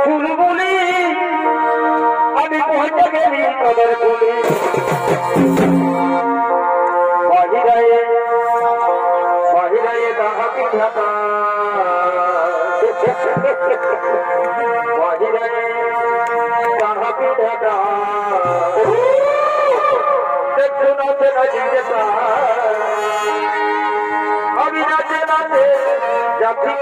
ফুলগুলি আমি পৌঁছে গেলি তোদের গুলি বাহিরায় বাহিরায় দাহাতি ঢাকা বাহিরায় দাহাতি ঢাকা দেখছো নাচে নাচি যেতা আমি নাচে নাচে যাচ্ছি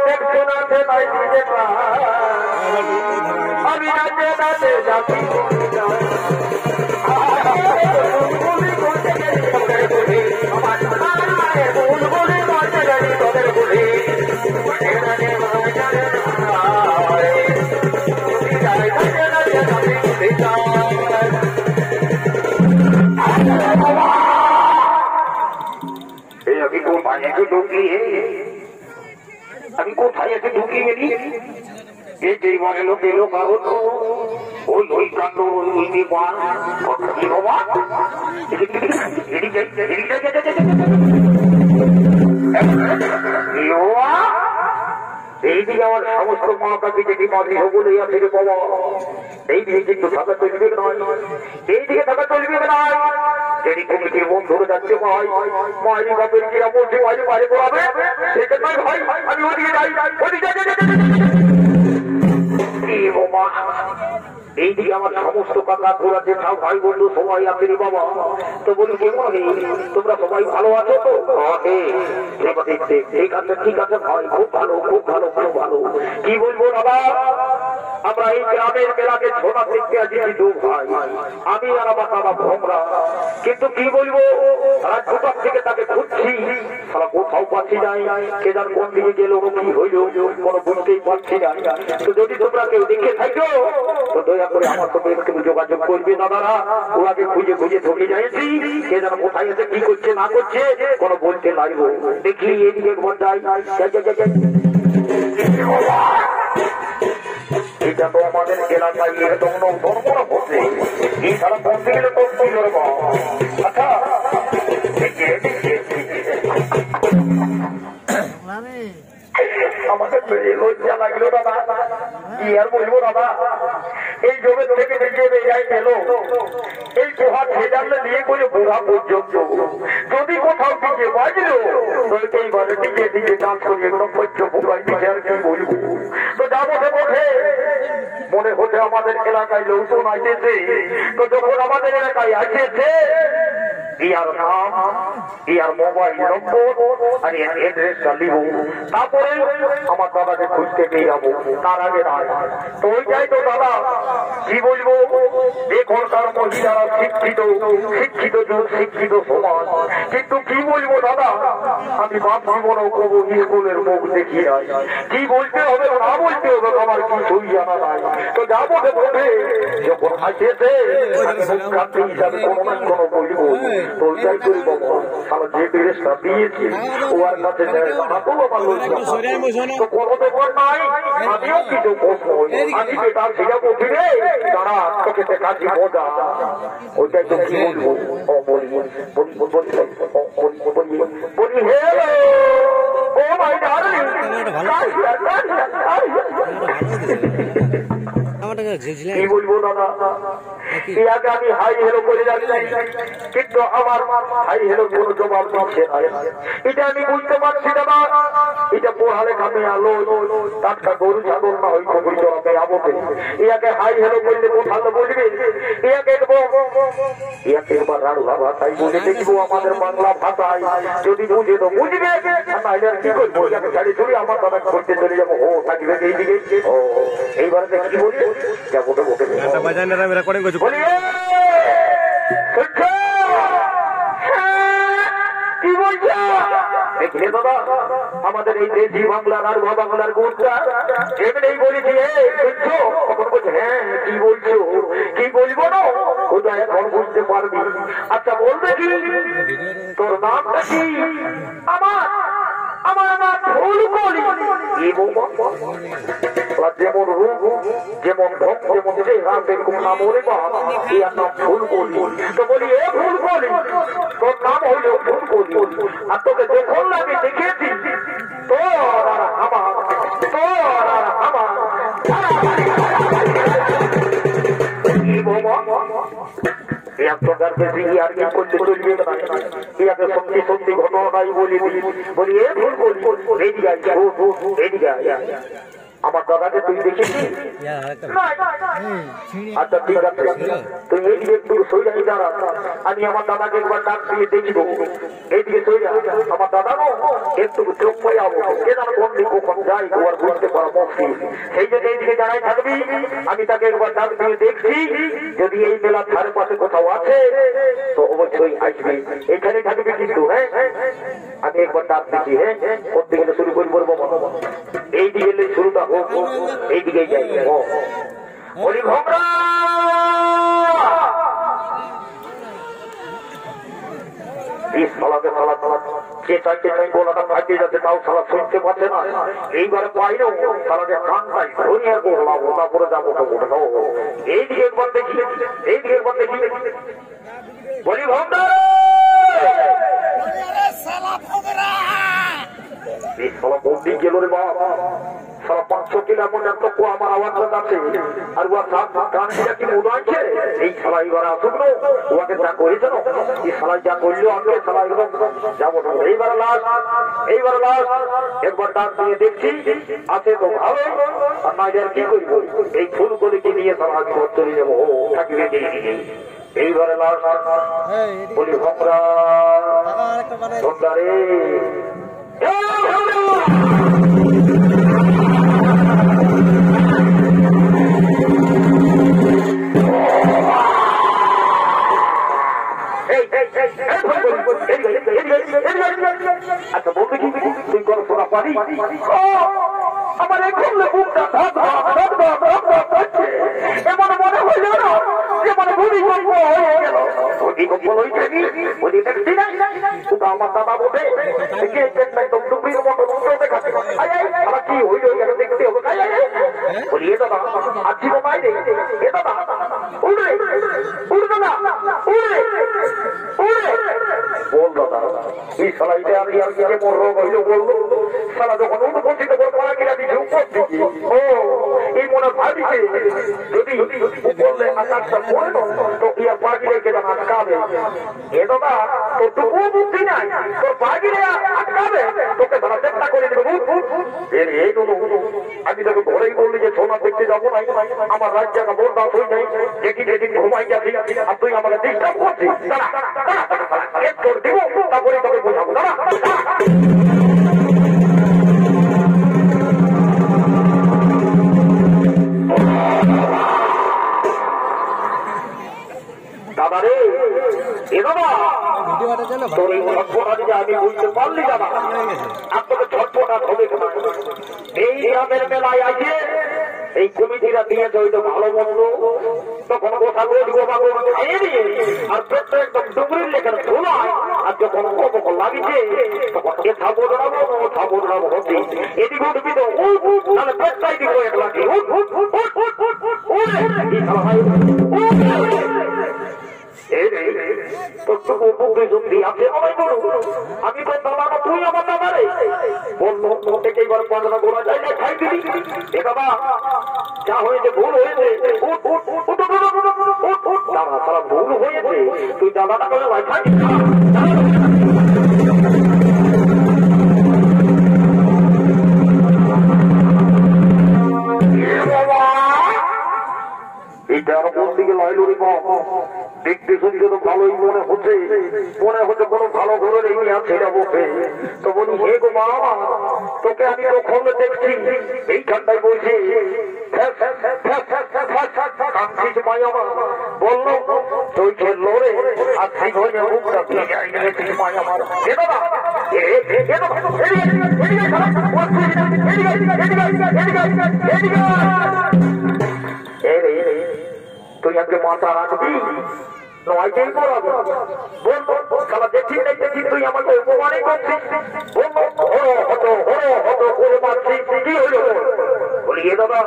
দেখছো নাচে নাচি যেতা আমি নাচে নাচে যাচ্ছি আমি কোথায় এসে ঢুকিয়ে গেলি এই যে বলে লোক এলো কারণ ওই ওই কাণ্ড ওই এইদিকে আমার সমস্ত মহাকাশে যে বিমাদি হবলে আছে রে বাবা এইদিকে কিন্তু থাকা চলবে নয় এইদিকে থাকা চলবে নয় যদি কমিটির বন্ধুরা যাচ্ছে ভাই মায়ের বাপের কিরা বলছে মায়ের বাইরে পড়াবে সেটা নয় ভাই আমি ওদিকে যাই এইদিকে আমার সমস্ত কাকা ঘোরা জেঠা ভাই বন্ধু সবাই আছে রে বাবা তো বলি কেমন তোমরা সবাই ভালো আছো তো ঠিক আছে ঠিক আছে ভাই খুব ভালো খুব ভালো খুব ভালো কি বলবো বাবা আমরা এই গ্রামের মেলাকে ছোটা দেখতে আছি দু ভাই আমি আর আমার বাবা ভোমরা কিন্তু কি বলবো রাত দুটার থেকে তাকে খুঁজছি সারা কোথাও পাচ্ছি নাই কে যার কোন দিকে গেল কি হইল কোনো বুঝতেই পারছি না তো যদি তোমরা কেউ দেখে থাকো তো দয়া করে আমার সঙ্গে একটু যোগাযোগ করবে দাদারা ওনাকে খুঁজে খুঁজে ধরে যাইছি কে যেন কোথায় এসে কি করছে না করছে কোনো বলতে লাগবো দেখি এদিকে একবার যাই এটা তো আমাদের এলাকায় এরকম বড় হচ্ছে এই সারা বলতে গেলে তো আচ্ছা আমাদের লজ্জা লাগলো দাদা কি আর বলবো দাদা এই জমি থেকে বেরিয়ে বেরিয়ে গেল এই পোহা ছেজালে দিয়ে করে বুড়া পর্যন্ত যদি কোথাও দিকে বাজলো এইবারে দিকে দিকে ডান্স করে একদম পর্য বুড়াই দিকে আর কি বলবো তো যাবো বসে মনে হচ্ছে আমাদের এলাকায় লোকজন আসেছে তো যখন আমাদের এলাকায় আসেছে ইয়ার নাম ইয়ার মোবাইল নম্বর আর ইয়ার এড্রেসটা লিব তারপরে আমার দাদাকে খুঁজতে পেয়ে যাবো তার আগে নয় তো ওইটাই তো দাদা কি বলবো এখনকার মহিলারা শিক্ষিত শিক্ষিত যুগ শিক্ষিত সমাজ কিন্তু কি বলবো দাদা আমি বাপ জীবনও কবো স্কুলের মুখ দেখি নাই কি বলতে হবে না বলতে হবে আমার কিছুই জানা নাই তো যাবো বলে যখন আসেছে হিসাবে কোনো না কোনো বলবো তো ওইটাই করি বাবা আমার যে ড্রেসটা দিয়েছি ও আর কাছে তো কোনো ব্যাপার নাই আমিও কিছু আমি তার সেটা বলছি রে তারা তোকে কাজে মজা ওইটাই তো কি বলবো বলি হে ও মাই ডার্লিং কি বলবো দাদা ইয়াকে আমি হাই হেলো করে যাচ্ছি কিন্তু আমার হাই হেলো কোনো জবাব দিচ্ছে না এটা আমি বুঝতে পারছি দাদা এটা পোহালে কামে আলো টাটকা গরু ছাগল না হয় খবর জড়াতে আবকে ইয়াকে হাই হেলো করলে কোথাও বলবে ইয়াকে একবার রাড়ু ভাষায় বলে দেখবো আমাদের বাংলা ভাষায় যদি বুঝে তো বুঝবে তাহলে আর কি করবো ইয়াকে গাড়ি চলে আমার দাদা করতে চলে যাবো ও থাকবে এইদিকে ও এইবারে কি বলি যাবো তো বকে কি বলছো দেখলে দাদা আমাদের এই দেশি বাংলার আর বাংলার গুণটা এমনি বলেছি বুঝছো তখন বলছে হ্যাঁ কি বলছো কি বলবো না ওটা এখন বুঝতে পারবি আচ্ছা বলবে কি তোর নামটা কি আমার নাম ফুলকলি যেমন রূপ যেমন ভোগ যেমন এরকম নাম ওরে এর নাম ফুলকলি। তো বলি এ ফুলকলি তোর নাম হইল ফুলকলি, আর তোকে যখন আমি দেখেছি তোর আর আমার সত্যি সত্যি ঘটনাটাই বলি এ ফুলকলি আমার দাদাকে তুই দেখেছিস? আচ্ছা ঠিক আছে, তুই এইদিকে একটু সইরাই দাঁড়া, আমি আমার দাদাকে একবার ডাক দিয়ে দেখি দেবো। এইদিকে সইরা আমার দাদা একটু চোখ পাই যাবো, কে জানো কোন দিক কখন যাই তোমার বুঝতে পারা মুশকিল। সেই জন্য এইদিকে দাঁড়াই থাকবি, আমি তাকে একবার ডাক দিয়ে দেখছি, যদি এই মেলার ধারে পাশে কোথাও আছে তো অবশ্যই আসবি, এখানে থাকবি কিন্তু। হ্যাঁ আমি একবার ডাক দিচ্ছি। হ্যাঁ কোন দিকে শুরু করি বলবো, এইদিকে শুরুটা হোক, এইদিকে যাই। বলি ঘোমরা এইবারে পাইল সালাকে কানটাই ধরিয়া করলাম, তারপরে যাবো তো এইদিকে একবার দেখি, এইদিকে একবার দেখি। বলি ঘোমরা গেল রে বাবা, সারা 500 কিলোমিটার তো আমার আওয়াজ আছে, আর কানটা কি মনে আছে এই সালা এবার আসুক না, ওকে যা করেছে না এই সালাই যা করলো আমি সালা একদম যাবো না। এইবার লাস্ট একবার ডাক দিয়ে দেখছি আছে তো ভালো, আর না যার কি করবো এই ফুলগুলিকে নিয়ে সালা আমি ঘর চলে যাবো থাকিবে। এইবারে লাস্ট বলি ঘোমরা রে আচ্ছা বলতে কি তুই কর শোনা পারি আমার এখন বুকটা এমন মনে হইল না যে মনে ভূমিকম্প হয়ে গেল। ভূমিকম্প হয়েছে বলি দেখছি না আমার দাদা বোধে একদম টুকরির মতো দেখাচ্ছে আমার কি হইল দেখতে হবে। বলি এ দাদা আছি তো পাই রে, এ দাদা উড়ে উড়ে দাদা উড়ে উড়ে বল দাদা এই সালাইটা আমি আর কি মোর রোগ হইল বলবো সালা যখন অনুপস্থিত পড়া কিনা দিচ্ছে উপস্থিতি ও এই মনে ভাবিছে যদি বললে আকাশটা পড়ে তো ইয়ার পাগিরে কে আটকাবে। এ দাদা তোর তো ও বুদ্ধি নাই, তোর পাগিরে আটকাবে তোকে ধরা চেষ্টা করে দেবো। এই তো আমি তোকে ঘরেই বললি যে সোনা দেখতে যাবো না, আমার রাত জায়গা বরদাস হয়ে যায়, যেদিন যেদিন ঘুমাই যাচ্ছি আর তুই আমাকে ডিস্টার্ব করছিস। তোর দিব তারপরে তোকে বোঝাবো। দাদা দাদা রে এ দাদা তোর এই ছটপটা আমি বুঝতে পারলি দাদা, আর তোকে ছটপটা হবে না। এই গ্রামের মেলায় আছে এই কমিটিরা দিয়েছে হয়তো ভালো মন্দ, তখন গোটা খাইয়ে দিয়ে আর পেটটা একদম ডুবরির লেখার ধোলায়, আর যখন কত লাগিছে তখন এ থাবো দাঁড়াবো হচ্ছে এদিকে উঠবি তো তাহলে পেটটাই দিব এক লাগে আমি তো দাদা তুই আমার দাদা রে বললো থেকে এবার পাঁচটা গোড়া যাই না খাই দিবি। এ বাবা যা হয়েছে ভুল হয়েছে দাদা তারা ভুল হয়েছে, তুই দাদাটা করে খাই দেখতে শুনতে তো ভালোই মনে হচ্ছে কোনো ভালো ঘরের এই ছেড়ে বসে। তো বলি হে গো মা তোকে আমি তখন দেখছি এইখানটায় বলছি বললো তুই খেললো রে আর সেই ঘরে মুখটা মায়া আমার তুই আজকে মাথা রাখবি নয়টাই পড়াবো বলবো দেখি তুই আমাকে উপমানই করছিস বলবো বলিয়ে দাদা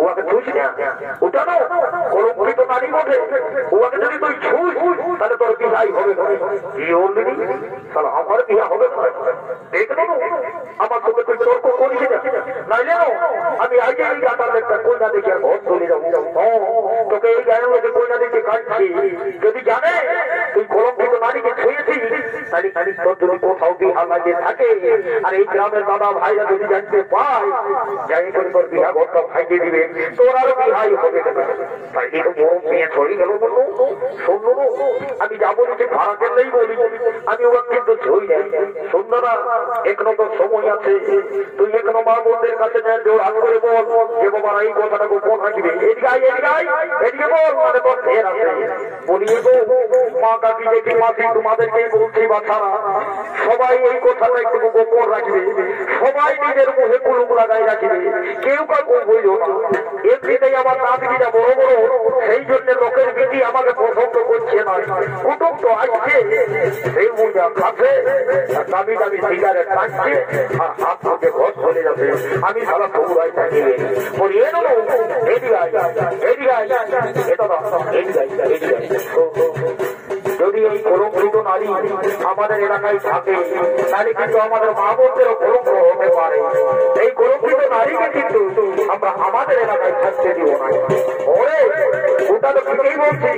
ওকে ছুঁস না, ওটা না কলঙ্কিত নারী বটে, ওকে যদি তুই ছুঁস তাহলে তোর বিহাই হবে। আমার বিহা হবে দেখলো আমার তোকে তুই তর্ক করিস না, নাইলে আমি আগে এই গাটার একটা কইনা দেখে আর ঘর চলে যাবো। তোকে এই গায়ের মধ্যে কইনা দেখে কাটছি, যদি জানে তুই কলঙ্কিত নারীকে ছুঁয়েছিস তাহলে তোর যদি কোথাও বিহা লাগিয়ে থাকে আর এই গ্রামের দাদা ভাইরা যদি জানতে পায় যাই করে তোর বিহা ঘরটা ভাইকে দিবে, তোর আর বিহাই হবে না। তাই এই বড় মেয়ে চলে গেল বললো শোনো আমি যাবো যে ভাড়া কেনলেই বলি আমি ওরা কিন্তু ছই না। শোনো না এখনো তো সময় আছে, তুই এখনো মা বোনদের কাছে জোর হাত করে বল যে বাবা এই কথাটা গোপন রাখবে, এদিকে বল মানে তোর ফের আছে বলিয়ে গো মা কাকি জেঠি মাসি তোমাদেরকেই বলছি বাচ্চারা সবাই এই কথাটা একটু গোপন রাখবে, সবাই নিজের মুখে কুলুক লাগাই রাখবে, কেউ কাউকে বইল না। এমনিতেই আমার নাচ গিটা বড় বড়, সেই জন্য লোকের বিধি আমাকে পছন্দ করছে না। কুটুম তো আসছে সেই মুজা খাচ্ছে আর দামি দামি সিগারেট টানছে আর হাত হাতে ঘর চলে যাবে, আমি সারা সবুরাই থাকি বলি এ নো এদিকে যদি এই কলঙ্কিত নারী আমাদের এলাকায় থাকে তাহলে কিন্তু আমাদের মা বোনদেরও কলঙ্ক হতে পারে। এই কলঙ্কিত নারীকে কিন্তু আমরা আমাদের এলাকায় থাকতে দিব না। ওরে ওটা তো ঠিকই বলছি,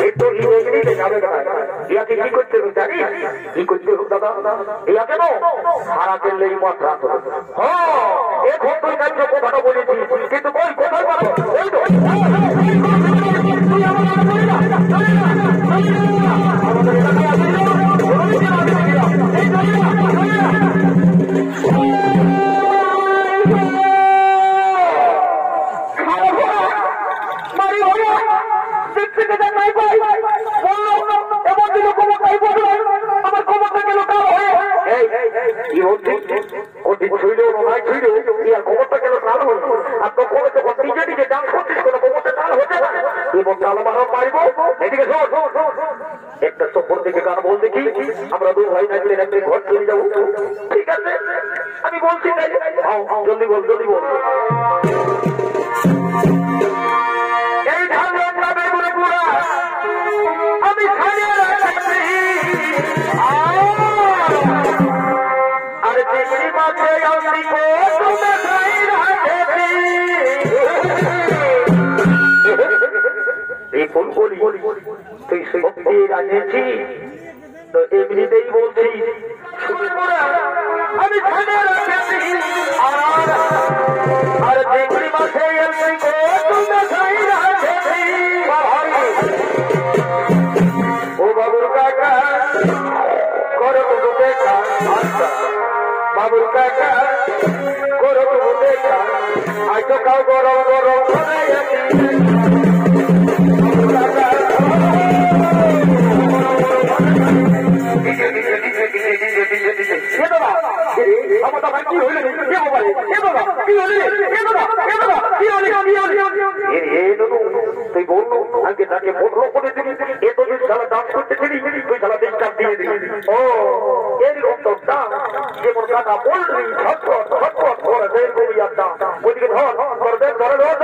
একটু এমনিতে যাবে না। ইয়াকে কি করতে হবে জানি, কি করতে হবে দাদা, ইয়া কেন সারা কেনলে এই মাত্রা হ্যাঁ এখন তুই কাজ কথাটা বলেছি কিন্তু ওই কোথায় পারো ওই তো একটা সফর থেকে গান বল দেখি আমরা দু ভাই নাচলে একটা ঘর চলে যাবো। ঠিক আছে আমি বলছি জলদি বল জলদি বল। এই ধান আমি আর দেখি মাঝে এই ফোন বলি তুই সত্যি রাজেছি তো এমনিতেই বলছি আমি আর দেখি মাঝে ও বাবুর কাকা করো তো দেখা বাবুর কাকা করো তো দেখা আজ তো কাউ গরম গরম তুই বললো আজকে তাকে বললো করে দিবি এত যদি সালা ডান্স করতে দিবি তুই সালা ডিস্টার্ব দিয়ে দিবি। ও এরকম তো দাম যেমন কাকা বলবি ছটফট ছটফট করে দেয় কবি আর দাম ওইদিকে ধর ধর দেখ ধরে ধর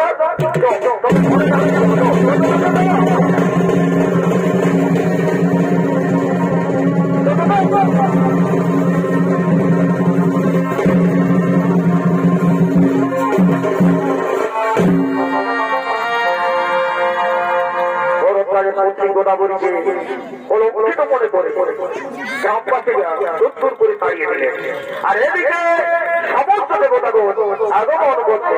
গোদাবরীকে অলঙ্কৃত মনে করে গ্রামবাসীরা দূর করে তাড়িয়ে দিলেন আর এদিকে সমস্ত দেবতাগণ আগমন করছে।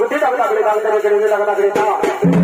बुद्धि